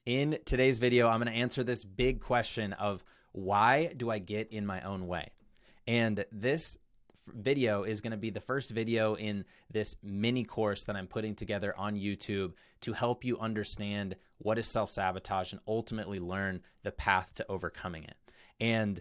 In today's video, I'm going to answer this big question of why do I get in my own way? And this video is going to be the first video in this mini course that I'm putting together on YouTube to help you understand what is self-sabotage and ultimately learn the path to overcoming it. And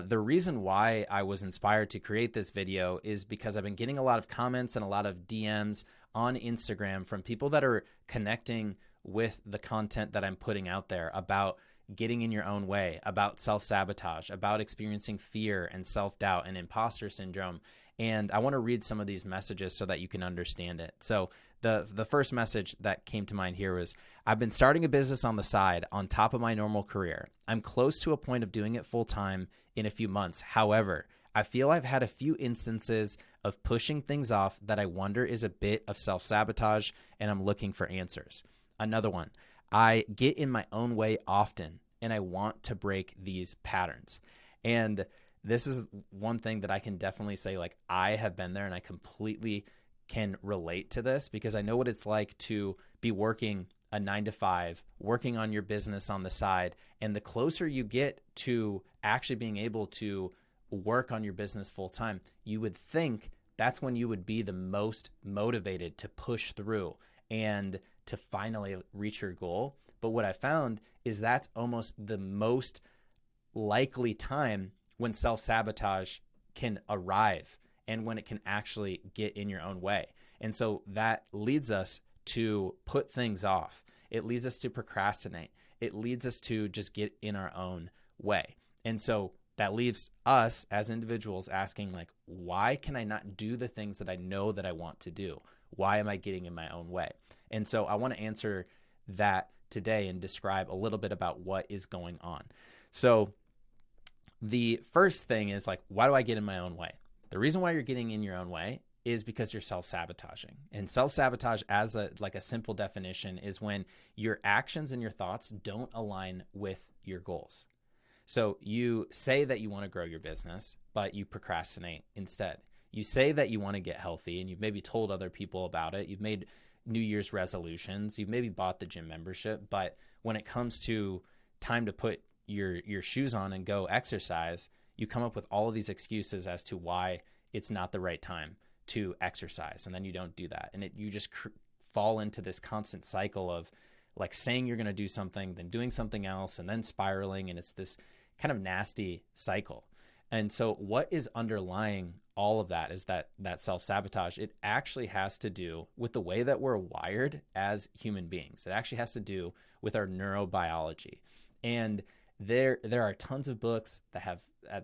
the reason why I was inspired to create this video is because I've been getting a lot of comments and a lot of DMs on Instagram from people that are connecting with the content that I'm putting out there about getting in your own way, about self-sabotage, about experiencing fear and self-doubt and imposter syndrome. And I want to read some of these messages so that you can understand it. So the first message that came to mind here was, I've been starting a business on the side on top of my normal career. I'm close to a point of doing it full time in a few months. However, I feel I've had a few instances of pushing things off that I wonder is a bit of self-sabotage, and I'm looking for answers. Another one, I get in my own way often, and I want to break these patterns. And this is one thing that I can definitely say, like, I have been there and I completely can relate to this because I know what it's like to be working a 9-to-5, working on your business on the side. And the closer you get to actually being able to work on your business full time, you would think that's when you would be the most motivated to push through and to finally reach your goal. But what I found is that's almost the most likely time when self-sabotage can arrive and when it can actually get in your own way. And so that leads us to put things off. It leads us to procrastinate. It leads us to just get in our own way. And so that leaves us as individuals asking, like, why can I not do the things that I know that I want to do? Why am I getting in my own way? And so I want to answer that today and describe a little bit about what is going on. So the first thing is, like, why do I get in my own way? The reason why you're getting in your own way is because you're self-sabotaging. And self-sabotage, as a simple definition, is when your actions and your thoughts don't align with your goals. So you say that you want to grow your business, but you procrastinate instead. You say that you want to get healthy, and you've maybe told other people about it. You've made New Year's resolutions. You've maybe bought the gym membership, but when it comes to time to put your shoes on and go exercise, you come up with all of these excuses as to why it's not the right time to exercise, and then you don't do that. And you just fall into this constant cycle of, like, saying you're going to do something, then doing something else, and then spiraling, and it's this kind of nasty cycle. And so what is underlying all of that is that self-sabotage. It actually has to do with the way that we're wired as human beings. It actually has to do with our neurobiology. And there are tons of books that have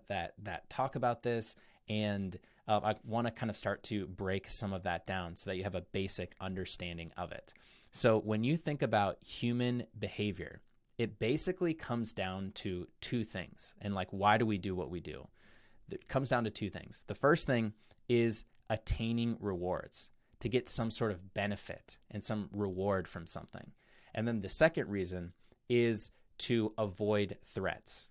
that talk about this, and I want to kind of start to break some of that down so that you have a basic understanding of it. So when you think about human behavior, it basically comes down to two things. And, like, why do we do what we do? It comes down to two things. The first thing is attaining rewards, to get some sort of benefit and some reward from something. And then the second reason is to avoid threats.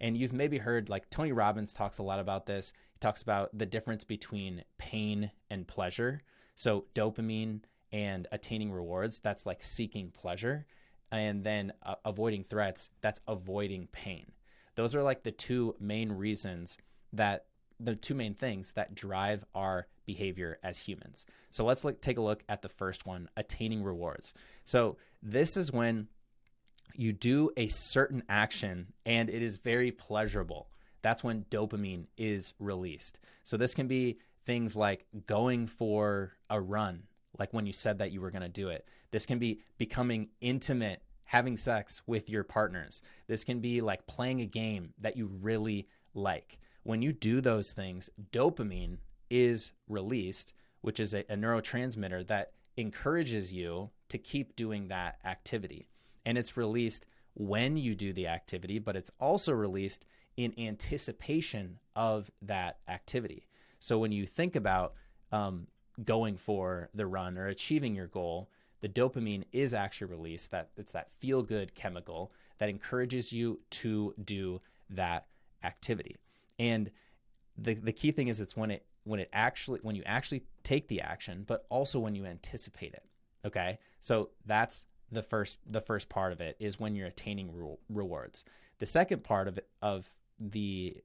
And you've maybe heard, like, Tony Robbins talks a lot about this. He talks about the difference between pain and pleasure. So dopamine and attaining rewards, that's like seeking pleasure. And then avoiding threats, that's avoiding pain. Those are like the two main reasons the two main things that drive our behavior as humans. So let's take a look at the first one, attaining rewards. So this is when you do a certain action and it is very pleasurable. That's when dopamine is released. So this can be things like going for a run, like when you said that you were going to do it. This can be becoming intimate, having sex with your partners. This can be like playing a game that you really like. When you do those things, dopamine is released, which is a neurotransmitter that encourages you to keep doing that activity. And it's released when you do the activity, but it's also released in anticipation of that activity. So when you think about going for the run or achieving your goal, the dopamine is actually released. It's that feel-good chemical that encourages you to do that activity. And the key thing is it's when you actually take the action, but also when you anticipate it. Okay, so that's the first part of it is when you're attaining rewards. The second part of the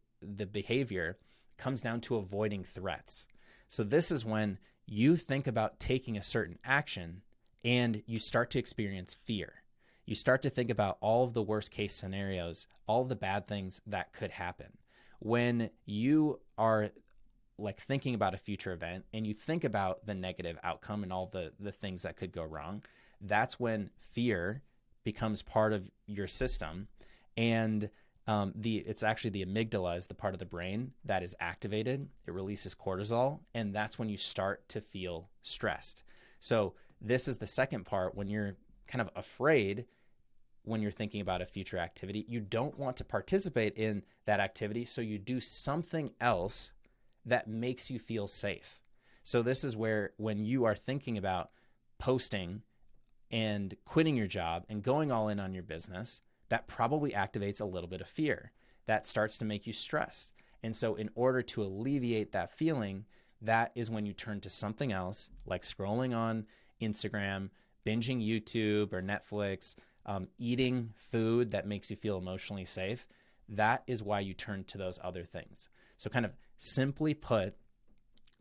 behavior comes down to avoiding threats. So this is when you think about taking a certain action and you start to experience fear. You start to think about all of the worst case scenarios, all of the bad things that could happen. When you are like thinking about a future event and you think about the negative outcome and all the things that could go wrong, that's when fear becomes part of your system. And it's actually the amygdala is the part of the brain that is activated. It releases cortisol, and that's when you start to feel stressed. So this is the second part. When you're kind of afraid, when you're thinking about a future activity, you don't want to participate in that activity, so you do something else that makes you feel safe. So this is where when you are thinking about posting and quitting your job and going all in on your business, that probably activates a little bit of fear. That starts to make you stressed. And so in order to alleviate that feeling, that is when you turn to something else, like scrolling on Instagram, binging YouTube or Netflix, eating food that makes you feel emotionally safe. That is why you turn to those other things. So kind of simply put,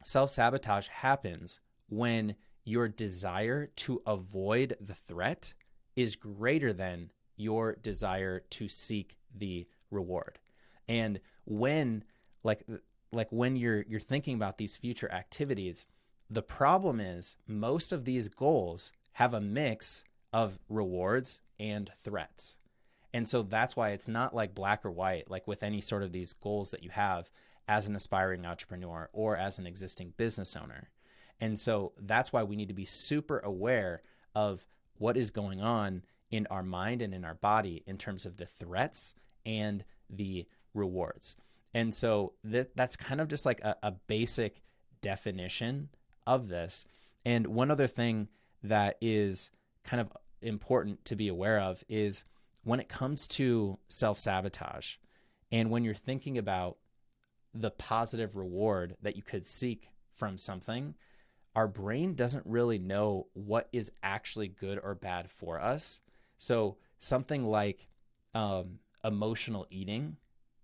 self-sabotage happens when your desire to avoid the threat is greater than your desire to seek the reward. And when like when you're thinking about these future activities, the problem is most of these goals have a mix of rewards and threats. And so that's why it's not like black or white, like with any sort of these goals that you have as an aspiring entrepreneur or as an existing business owner. And so that's why we need to be super aware of what is going on in our mind and in our body in terms of the threats and the rewards. And so that's kind of just like a basic definition of this. And one other thing that is kind of important to be aware of is when it comes to self-sabotage and when you're thinking about the positive reward that you could seek from something, our brain doesn't really know what is actually good or bad for us. So something like emotional eating,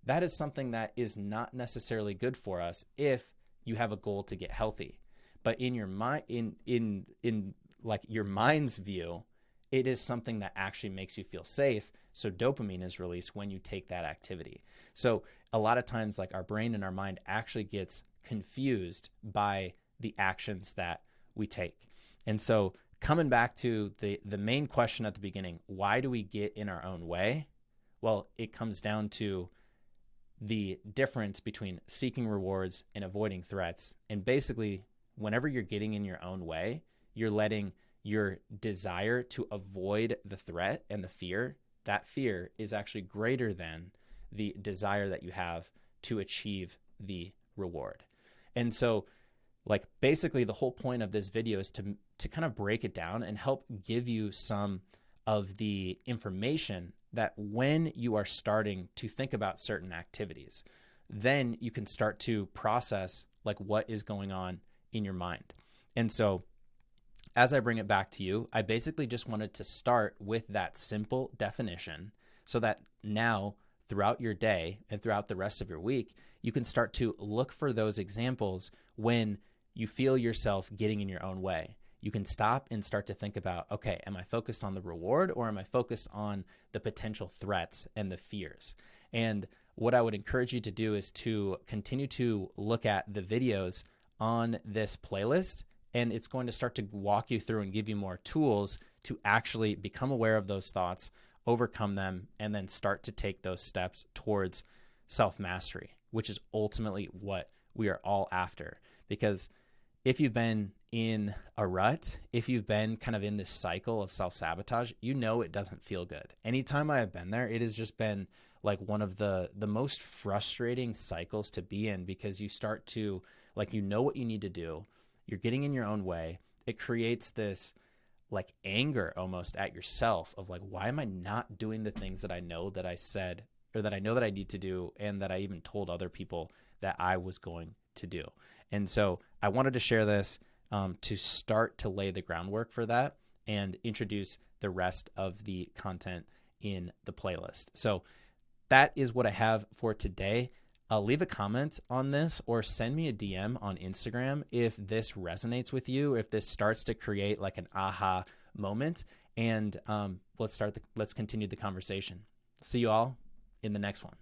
that is something that is not necessarily good for us if you have a goal to get healthy. But in your mind, in like your mind's view, it is something that actually makes you feel safe. So dopamine is released when you take that activity. So a lot of times, like our brain and our mind actually gets confused by the actions that we take. And so coming back to the main question at the beginning, why do we get in our own way? Well, it comes down to the difference between seeking rewards and avoiding threats. And basically, whenever you're getting in your own way, you're letting your desire to avoid the threat and the fear, that fear is actually greater than the desire that you have to achieve the reward. And so like basically the whole point of this video is to kind of break it down and help give you some of the information that when you are starting to think about certain activities, then you can start to process like what is going on in your mind. And so as I bring it back to you, I basically just wanted to start with that simple definition so that now throughout your day and throughout the rest of your week, you can start to look for those examples when you feel yourself getting in your own way. You can stop and start to think about, okay, am I focused on the reward or am I focused on the potential threats and the fears? And what I would encourage you to do is to continue to look at the videos on this playlist, and it's going to start to walk you through and give you more tools to actually become aware of those thoughts, overcome them, and then start to take those steps towards self-mastery, which is ultimately what we are all after. Because if you've been in a rut, if you've been kind of in this cycle of self-sabotage, you know it doesn't feel good. Anytime I have been there, it has just been like one of the most frustrating cycles to be in, because you start to, like, you know what you need to do. You're getting in your own way. It creates this like anger almost at yourself of like, why am I not doing the things that I know that I said, or that I know that I need to do, and that I even told other people that I was going to do. And so I wanted to share this to start to lay the groundwork for that and introduce the rest of the content in the playlist. So that is what I have for today. Leave a comment on this or send me a DM on Instagram if this resonates with you, if this starts to create like an aha moment, and let's continue the conversation. See you all in the next one.